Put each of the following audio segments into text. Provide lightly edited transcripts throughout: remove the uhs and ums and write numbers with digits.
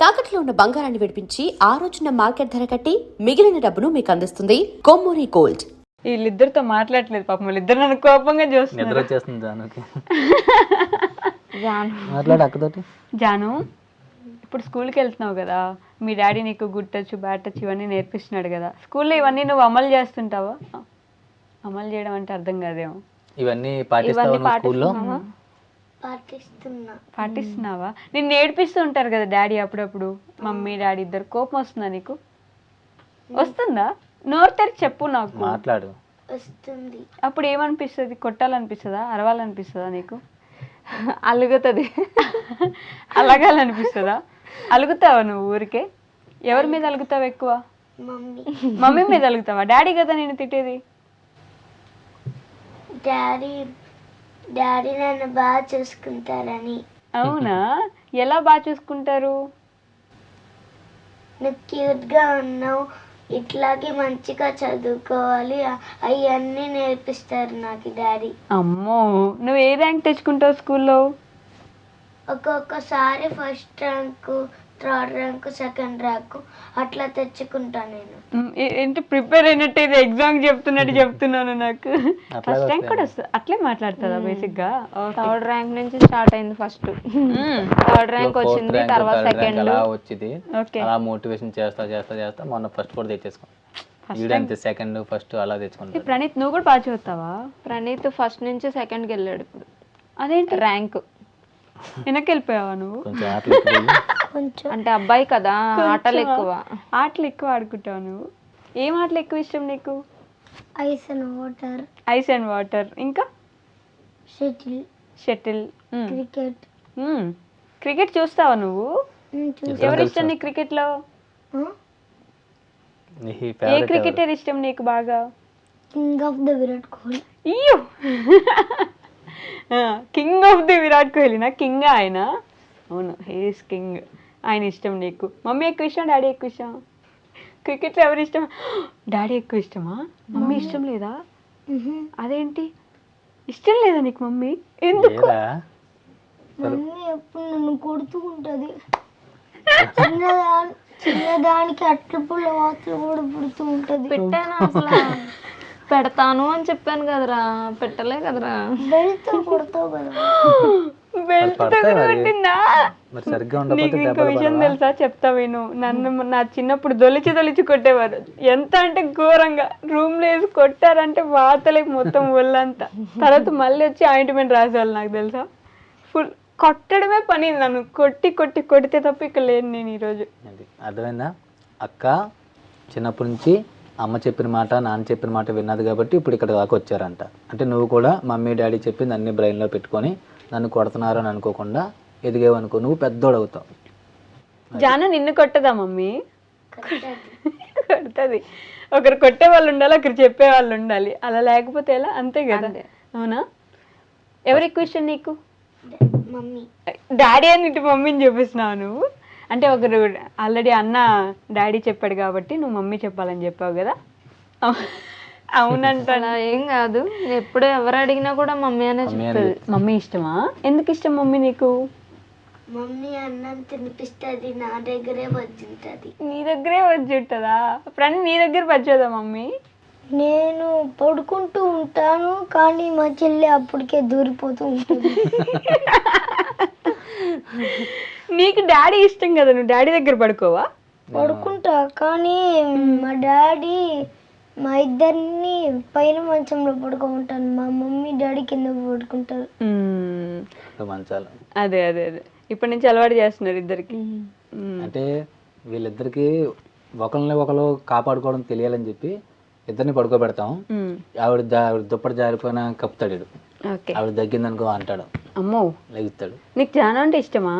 తాకట్లో ఉన్న బంగారాన్ని విడిపించి ఆ రోజున మార్కెట్ ధర కట్టి మిగిలిన డబ్బును మీకు అందిస్తుంది కొమ్మూరి గోల్డ్. వీళ్ళిద్దరితో మాట్లాడలేదు పాపం, వాళ్ళిద్దరు నన్ను కోపంగా చూస్తున్నారు. నిద్ర వచ్చేస్తుంది జానుకి. మాట్లాడు అక్కతోటి. జాను, ఇప్పుడు స్కూల్కి వెళ్తున్నావు కదా, మీ డాడీ నీకు గుడ్ టచ్ బ్యాడ్ టచ్ ఇవన్నీ నేర్పిస్తున్నాడు కదా, స్కూల్లో ఇవన్నీ నువ్వు అమలు చేస్తుంటావా? అమలు చేయడం అంటే అర్థం కాదేమో. ఇవన్నీ పాటిస్తావా స్కూల్లో? పాటిస్తున్నావా? నేను నేర్పిస్తూ ఉంటారు కదా డాడీ అప్పుడప్పుడు, మమ్మీ డాడీ ఇద్దరు. కోపం వస్తుందా నీకు? వస్తుందా? నోరు తెరిచి చెప్పు నాకు. మాట్లాడు. వస్తుంది. అప్పుడు ఏమనిపిస్తుంది? కొట్టాలనిపిస్తుందా, అరవాలనిపిస్తుందా నీకు? అలుగుతుంది. అలగాలనిపిస్తుందా? అలుగుతావా నువ్వు ఊరికే? ఎవరి మీద అలుగుతావు ఎక్కువ? మమ్మీ మీద అలుగుతావా? డాడీ కదా నేను తిట్టేది. డాడీ నన్ను బాగా చూసుకుంటారని. అవునా? ఎలా బాగా చూసుకుంటారు? నువ్వు క్యూట్ గా ఉన్నావు, ఇట్లాగే మంచిగా చదువుకోవాలి, అవన్నీ నేర్పిస్తారు నాకు డాడీ. అమ్మో, నువ్వు ఏ ర్యాంక్ తెచ్చుకుంటావు స్కూల్లో? ఒక్కొక్కసారి first rank, third rank, second rank అట్లా తెచ్చుకుంటా నేను. ఏంటి ప్రిపేర్ అయినట్టు ఇది ఎగ్జామ్ చెప్తున్నట్టు చెప్తున్నాను. నాకు ఫస్ట్ ర్యాంక్ కూడా వస్తుంది. అట్లే మాట్లాడుతుందా బేసిక్ గా? థర్డ్ ర్యాంక్ నుంచి స్టార్ట్ అయింది. ఫస్ట్ థర్డ్ ర్యాంక్ వచ్చింది, తర్వాత సెకండ్ వచ్చింది. అలా మోటివేషన్ చేస్తా చేస్తా చేస్తా మొన్న ఫస్ట్ కూడా తెచ్చేసుకో. అంతే, సెకండ్ ఫస్ట్ అలా తెచ్చుకుంటా. ప్రణీత్, నువ్వు కూడా బాగా చదువుతావా? ప్రణీత్ ఫస్ట్ నుంచి సెకండ్కి వెళ్ళాడు. ఇప్పుడు అదేంటి ర్యాంక్ వెనక్కి వెళ్ళిపోయావా నువ్వు? కొంచెం అంటే అబ్బాయి కదా, ఆటలు ఎక్కువ. ఆటలు ఎక్కువ ఆడుకుంటావు నువ్వు. ఏం ఆటలు ఎక్కువ ఇష్టం నీకు? Ice and water. Ice and water, ఇంకా షటిల్, క్రికెట్. క్రికెట్ చూస్తావా నువ్వు? ఎవరు ఇష్టం నీకు క్రికెట్ లో? ఏ క్రికెటర్ ఇష్టం నీకు బాగా? King of the Virat Kohli. అయ్యో, కింగ్ ఆఫ్ ది విరాట్ కోహ్లీనా? కింగ్ ఆయన? అవును, హీస్ కింగ్. ఆయన ఇష్టం నీకు. మమ్మీ ఎక్కువ ఇష్టం, డాడీ ఎక్కువ ఇష్టం? క్రికెట్లో ఎవరు ఇష్టం? డాడీ ఎక్కువ ఇష్టమా? మమ్మీ ఇష్టం లేదా? అదేంటి ఇష్టం లేదా నీకు మమ్మీ? ఎందుకు? మమ్మీ ఎప్పుడు నన్ను కొడుతూ ఉంటది. చిన్నదానికి అట్ల పుల్ల వాతలు కూడా పుడుతూ ఉంటది. పెట్టాను అసలు, పెడతాను అని చెప్పాను కదరా, పెట్టలే కదరా. బెల్ట్ కొడతావు కదా. నీకు ఇంకో విషయం తెలుసా? చెప్తా విను. నన్ను నా చిన్నప్పుడు దొలిచి కొట్టేవారు. ఎంత అంటే ఘోరంగా. రూమ్ లో వేసి కొట్టారంటే వాతలకి మొత్తం ఒళ్ళంతా. తర్వాత మళ్ళీ వచ్చి ఆయింట్మెంట్ రాసేవాళ్ళు నాకు తెలుసా. ఫుల్ కొట్టడమే పని. నన్ను కొడితే తప్ప ఇక్కడ లేను నేను ఈరోజు. అర్థమైందా? అక్క చిన్నప్పటి నుంచి అమ్మ చెప్పిన మాట, నాన్న చెప్పిన మాట విన్నది కాబట్టి ఇప్పుడు ఇక్కడ దాకా వచ్చారంట. అంటే నువ్వు కూడా మమ్మీ డాడీ చెప్పింది అన్ని బ్రెయిన్లో పెట్టుకొని నన్ను కొడుతున్నారు అని అనుకోకుండా ఎదిగేవనుకో, నువ్వు పెద్దోడు అవుతావు. జాను నిన్ను కొట్టదా మమ్మీ? కొడుతుంది. ఒకరు కొట్టే వాళ్ళు ఉండాలి, ఒకరు చెప్పే వాళ్ళు ఉండాలి. అలా లేకపోతే ఎలా? అంతే కదా. అవునా? ఎవరు ఎక్కువ ఇష్టం నీకు? మమ్మీ. డాడీ అని ఇటు మమ్మీని చూపిస్తున్నావు నువ్వు. అంటే ఒకరు ఆల్రెడీ అన్న డాడీ చెప్పాడు కాబట్టి నువ్వు మమ్మీ చెప్పాలని చెప్పావు కదా. అవునంట. ఏం కాదు, ఎప్పుడు ఎవరు అడిగినా కూడా మమ్మీ అనే చెప్తుంది. మమ్మీ ఇష్టమా? ఎందుకు ఇష్టం మమ్మీ నీకు? మమ్మీ అన్నం తినిపిస్తుంది, నా దగ్గరే వచ్చింటది. నీ దగ్గరే వచ్చి ఉంటుందా? ఫ్రెండ్ నీ దగ్గర వచ్చేదా మమ్మీ? నేను పడుకుంటూ ఉంటాను, కానీ మా చెల్లి అప్పటికే దూరిపోతూ ఉంటుంది. నీకు డాడీ ఇష్టం కదా, నువ్వు డాడీ దగ్గర పడుకోవా? పడుకుంటా, కానీ మా డాడీ మా ఇద్దరిని పైన మంచంలో పడుకుంటాను, మా మమ్మీ డాడీ కింద పడుకుంటారు. అదే అదే అదే ఇప్పటి నుంచి అలవాటు చేస్తున్నారు ఇద్దరికి. అంటే వీళ్ళిద్దరికి ఒకరిని ఒకరు కాపాడుకోవడం తెలియాలని చెప్పి ఇద్దరిని పడుకోబెడతాం. ఆవిడ దుప్పటి జారిపోయినా కప్పుతాడు, ఆవిడ తగ్గిందనుకో అంటాడు, అమ్మో లెగుతాడు. నీకు జాన అంటే ఇష్టమా?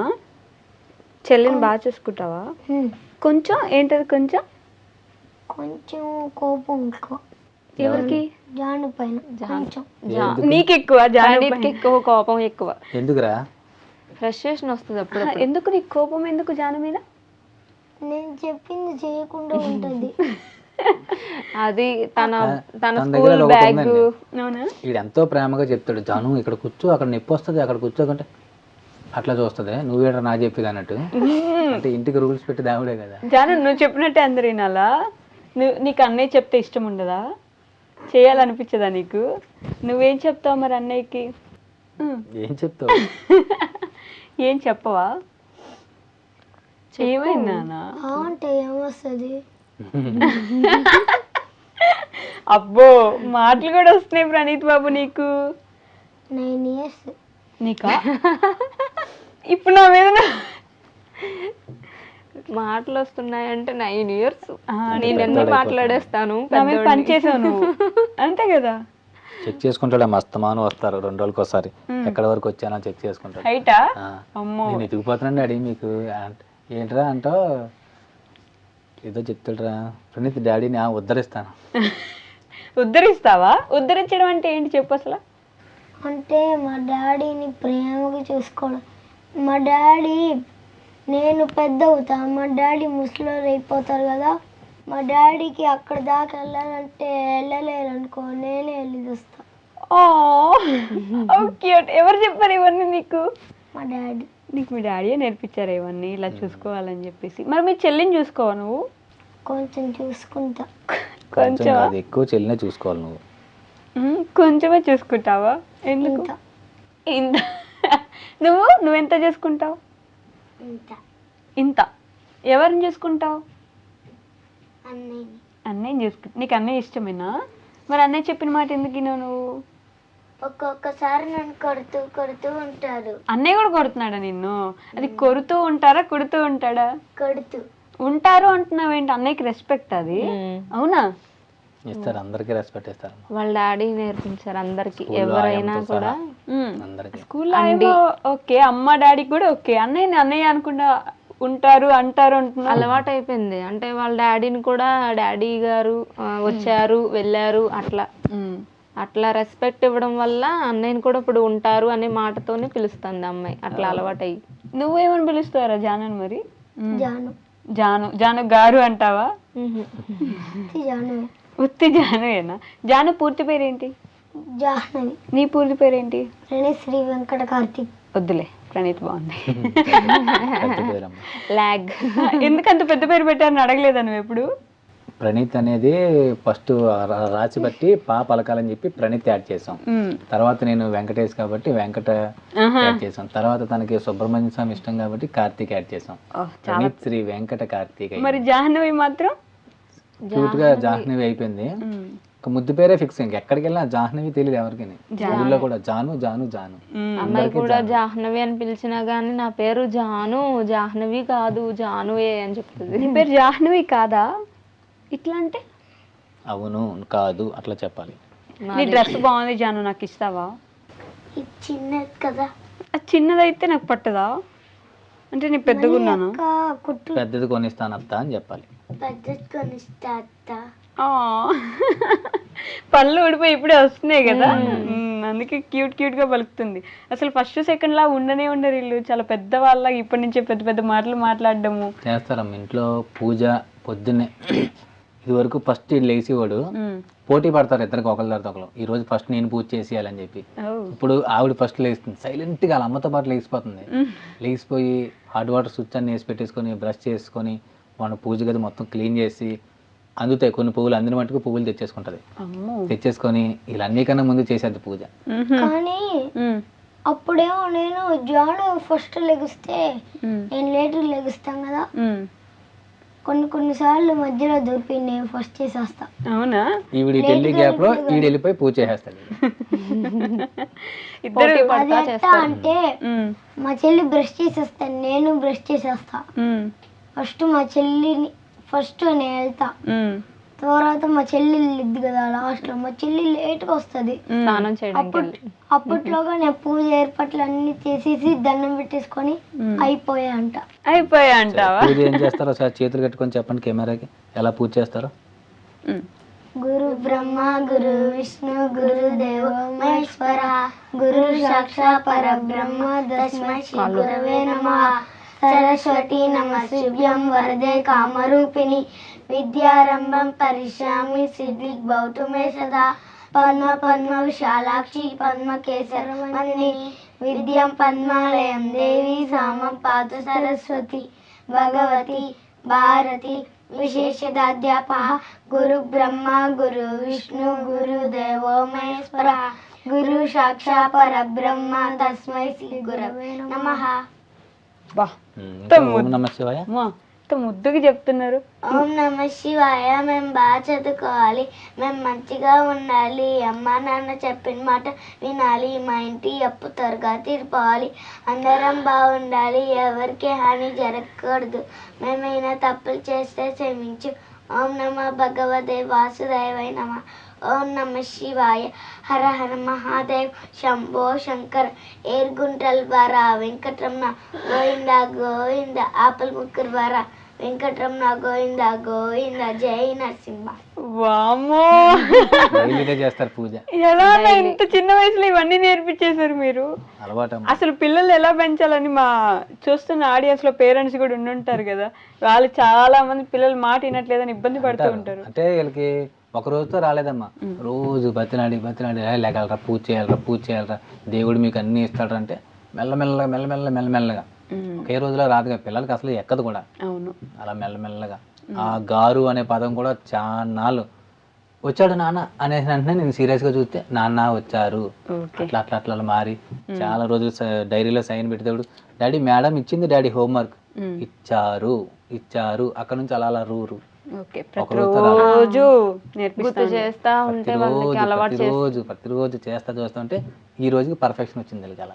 చెల్లిని బాగా చూసుకుంటావా? కొంచెం ఏంటది? కొంచెం కోపం ఎక్కువ. ఎవరికి? జాను పైన. నీకు ఎక్కువ? జానుకి ఎక్కువ కోపం ఎక్కువ. ఎందుకురా? ఫ్రస్ట్రేషన్ వస్తుంది అప్పుడు. ఎందుకు నీకు కోపం? ఎందుకు జాను మీద? నేను చెప్పింది చేయకుండా ఉంటది. అది తన స్కూల్ బ్యాగ్. ఈడు ఎంతో ప్రేమగా చెప్తాడు, జాను ఇక్కడ కూర్చో, అక్కడ నొప్పి వస్తుంది, అక్కడ కూర్చోకంటే అట్లా చూస్తుంది నువ్వేడా నా చెప్పేది అన్నట్టు. అంటే ఇంటికి రూల్స్ పెట్టి దేవుడే కదా. జాను నువ్వు చెప్పినట్టే అందరు వినాలా? నీకు అన్నయ్య చెప్తే ఇష్టం ఉండదా? చేయాలనిపించదా నీకు? నువ్వేం చెప్తావు మరి అన్నయ్యకి? ఏం చెప్తావు? ఏం చెప్పవా? ఏమైందా? అంటే ఏమొస్తుంది? అబ్బో మాటలు కూడా వస్తున్నాయి ప్రణీత్ బాబు నీకు. 9 years. నీకా? ఇప్పుడు నా మీద మాటలు వస్తున్నాయంటే 9 years. నేను ఎన్ని మాట్లాడేస్తాను. నా మీద పని చేసావు నువ్వు, అంతే కదా? చెక్ చేసుకుంటాడు మస్తమాను వస్తారు 2 రోజులకి ఒకసారి ఎక్కడి వరకు వచ్చానో చెక్ చేసుకుంటాడు. హైటా? అమ్మో నేను ఎదిగిపోతున్నాను డాడీ మీకు ఏంట్రా అంటో ఏదో చెప్తాడురా ప్రణీత్ డాడీని ఉద్ధరిస్తాను. ఉద్ధరిస్తావా? ఉద్ధరించడం అంటే ఏంటి చెప్పు అసలు? అంటే మా డాడీని ప్రేమగా చూసుకోవడం. మా డాడీ నేను పెద్ద అవుతా, మా డాడీ ముసలోళ్ళు అయిపోతారు కదా, మా డాడీకి అక్కడ దాకా వెళ్ళాలంటే వెళ్ళలేరు అనుకో, నేనే వెళ్ళి చూస్తా. ఓకే. ఎవరు చెప్పారు ఇవన్నీ నీకు? మా డాడీ. నీకు మీ డాడీయే నేర్పించారు ఇవన్నీ ఇలా చూసుకోవాలని చెప్పేసి? మరి మీ చెల్లిని చూసుకోవా నువ్వు? కొంచెం చూసుకుంటా. కొంచెం కాదు, ఎక్కువ చెల్లినే చూసుకోవాలి నువ్వు. కొంచెమే చూసుకుంటావా? ఎందుకు ఇంత? నువ్వెంత చూసుకుంటావు? ఇంత. ఎవరిని చూసుకుంటావు? అన్నయ్యని చూసుకుంటా. నీకు అన్నయ్య ఇష్టమేనా? మరి అన్నయ్య చెప్పిన మాట ఎందుకు విన్నావు నువ్వు? ఒక్కొక్కసారి నన్ను కొడుతూ కొడుతూ ఉంటాడు. అన్నయ్య కూడా కొడుతున్నాడా నిన్ను? అది కొడుతూ ఉంటారా కొడుతూ ఉంటాడా? కొడుతూ ఉంటారు అంటున్నావేంటి? అన్నయ్యకి రెస్పెక్ట్ అది, అవునా? ఇస్తారు, అందరికీ రెస్పెక్ట్ ఇస్తారు. వాళ్ళ డాడీ నేర్పించారు అందరికి, ఎవరైనా కూడా. అందరికి స్కూల్లో ఓకే, అమ్మ డాడీ కూడా ఓకే, అన్నయ్య అనుకుంటా ఉంటారు అంటారు అంటున్నా. అలవాటు అయిపోయింది. అంటే వాళ్ళ డాడీని కూడా డాడీ గారు వచ్చారు వెళ్ళారు అట్లా రెస్పెక్ట్ ఇవ్వడం వల్ల అన్నయ్యని కూడా ఇప్పుడు ఉంటారు అనే మాటతోనే పిలుస్తుంది అమ్మాయి. అట్లా అలవాటయ్యి. నువ్వేమని పిలుస్తారా జాను? మరి జాను. జాను గారు అంటావా? జాను. ఉత్తి జానుయేనా? జాను పూర్తి పేరేంటి? జాహ్నవి. నీ పూర్తి పేరేంటి? ప్రణీత్ శ్రీ వెంకట కార్తిక్. వద్దులే, ప్రణీత్ బాగుంది. లాగ్. ఎందుకంత పెద్ద పేరు పెట్టారని అడగలేదా నువ్వు ఎప్పుడు? ప్రణీత్ అనేది ఫస్ట్ రాసి బట్టి పలకాలని చెప్పి ప్రణీత్ యాడ్ చేసాం. తర్వాత నేను వెంకటేష్ కాబట్టి వెంకట యాడ్ చేసాం. తర్వాత తనకి సుబ్రహ్మణ్య స్వామి ఇష్టం కాబట్టి కార్తీక్ యాడ్ చేసాం. ప్రణీత్ శ్రీ వెంకట కార్తీక్. మరి జాహ్నవి మాత్రం క్యూట్ గా జాహ్నవి అయిపోయింది. ముద్దు పేరే ఫిక్స్. ఎక్కడికి వెళ్ళినా జాహ్నవి తెలియదు ఎవరికి. ఊళ్ళో కూడా జాను జాను జాను. అమ్మాయి కూడా జాహ్నవి అని పిలిచినా గానీ నా పేరు జాను, జాహ్నవి కాదు జానువే అని చెప్తుంది. నీ పేరు జాహ్నవి కాదా? ఇట్లా అంటే అవును కాదు అట్లా చెప్పాలి. నీ డ్రెస్ బాగుంది జాను, నాకు ఇస్తావా? చిన్నది కదా. అది చిన్నదైతే నాకు పట్టదా? అంటే నీ పెద్దగా ఉన్నాను. పెద్దది కొనిస్తాను అత్త అని చెప్పాలి. పెద్దది కొనిస్తా అత్త. పళ్ళు ఊడిపోయి ఇప్పుడే వస్తున్నాయి కదా, అందుకే క్యూట్ గా పలుకుతుంది. అసలు ఫస్ట్ సెకండ్ లా ఉండనే ఉండరు వీళ్ళు, చాలా పెద్ద వాళ్ళ ఇప్పటి నుంచే పెద్ద పెద్ద మాటలు మాట్లాడడము చేస్తారమ్మ. ఇంట్లో పూజ పొద్దున్నే ఇది వరకు ఫస్ట్ లేచేవాడు, పోటీ పడతారు ఇద్దరికి ఒకరి తర్వాత ఒకరు. ఈ రోజు ఫస్ట్ నేను పూజ చేసేయాలని చెప్పి. ఇప్పుడు ఆవిడ ఫస్ట్ లేస్తుంది, సైలెంట్ గా వాళ్ళ అమ్మతో పాటు లేచిపోతుంది. లేచిపోయి హాట్ వాటర్ స్విచ్ అన్ని వేసి పెట్టేసుకొని బ్రష్ చేసుకొని మన పూజ గది మొత్తం క్లీన్ చేసి అందుతాయి కొన్ని పువ్వులు, అందిన మట్టుకు పువ్వులు తెచ్చేసుకుంటది. తెచ్చేసుకొని ఇలా అన్నికన్నా ముందు చేసేది పూజ. కానీ అప్పుడేమో నేను జాను ఫస్ట్ లెగిస్తే నేను లేటర్ లెగుస్తాం కదా, కొన్నిసార్లు మధ్యలో దొరికి నేను ఫస్ట్ చేసేస్తా. అవునా? ఈవిడ వెళ్ళి గ్యాప్ లో ఈవిడ వెళ్ళిపోయి పూజ చేసేస్తాడు. అంటే మా చెల్లి బ్రష్ చేసేస్తాను, నేను బ్రష్ చేసేస్తా. ఫస్ట్ మా చెల్లిని ఫస్ట్ నేను వెళ్తా, తర్వాత మా చెల్లి వెళ్ళిద్ది కదా లాస్ట్ లో. మా చెల్లి లేట్గా వస్తుంది స్నానం చేయడానికి. అప్పట్లోగా నేను పూజ ఏర్పాట్లు అన్ని చేసేసి దండం పెట్టేసుకొని అయిపోయా అంటావా? పూజ ఏం చేస్తారో సార్ చేతులు కట్టుకొని చెప్పండి కెమెరాకి, ఎలా పూజ చేస్తారో. గురు బ్రహ్మ గురు విష్ణు గురు దేవ మహేశ్వర గురు సాక్షా పరబ్రహ్మ తస్మై శ్రీ గురవే నమః. సరస్వతి నమస్తుభ్యం వరదే కామరూపిణి విద్యారంభం పరిశ్రామి సిద్ధిర్భవతు మే సదా. పద్మ పద్మ విశాలాక్షి పద్మ కేసరమణి విద్యం పద్మాలయం దేవి సామం పాతు సరస్వతి భగవతి భారతి విశేషదాధ్యాపః గురు బ్రహ్మ గురు విష్ణు గురు దేవో మహేశ్వర గురు సాక్షా పరబ్రహ్మ తస్మై శ్రీ గురవే నమః. బా ఇంకా ఓం నమః శివాయ. అమ్మా ఇంత ముద్దుగా చెప్తున్నారు. ఓం నమ శివాయ. మేము బాగా చదువుకోవాలి, మేము మంచిగా ఉండాలి, అమ్మ నాన్న చెప్పిన మాట వినాలి, మా ఇంటి అప్పు త్వరగా తీరిపోవాలి, అందరం బాగుండాలి, ఎవరికి హాని జరగకూడదు, మేమైనా తప్పులు చేస్తే క్షమించు. ఓం నమ భగవతే వాసుదేవాయ నమ. ఓం నమ శివాయ. హర హర మహాదేవ్ శంభో శంకర్ ఏర్గుంటల్ వర వెంకటరమణ గోవింద గోవింద ఆపల్ ముక్కర్ వర వెంకటరమణ గోవింద గోవింద జై నరసింహ. వామ్మో డైలీగా చేస్తారు పూజ. ఎలా అన్నా ఇంత చిన్న వయసులో ఇవన్నీ నేర్పించేశారు మీరు. అలవాటు. అసలు పిల్లలు ఎలా పెంచాలని మా చూస్తున్న ఆడియన్స్ లో పేరెంట్స్ కూడా ఉండుంటారు కదా, వాళ్ళు చాలా మంది పిల్లలు మాట వినట్లేదని ఇబ్బంది పడుతూ ఉంటారు. అంటే వీళ్ళకి ఒక రోజుతో రాలేదమ్మా, రోజు బతినాడి లేగలరా, పూజ చేయాలరా, దేవుడు మీకు అన్ని ఇస్తాడు అంటే మెల్లమెల్లగా ఒకే రోజులో రాదుగా, పిల్లలకి అసలు ఎక్కదు కూడా. అవును, అలా మెల్లమెల్లగా ఆ గారు అనే పదం కూడా చాన్నాళ్ళు వచ్చాడు నాన్న అనేసి వెంటనే నేను సీరియస్గా చూస్తే నాన్న వచ్చారు అట్లా అట్లా అట్లా మారి చాలా రోజులు డైరీలో సైన్ పెట్టేటప్పుడు డాడీ మేడం ఇచ్చింది, డాడీ హోంవర్క్ ఇచ్చారు అక్కడ నుంచి అలా అలా రూరు ప్రతిరోజు గుర్తు చేస్తా ఉంటే వాళ్ళకి అలవాటు ప్రతిరోజు చేస్తా చూస్తా ఉంటే ఈ రోజుకి పర్ఫెక్షన్ వచ్చింది వీళ్ళకి. అలా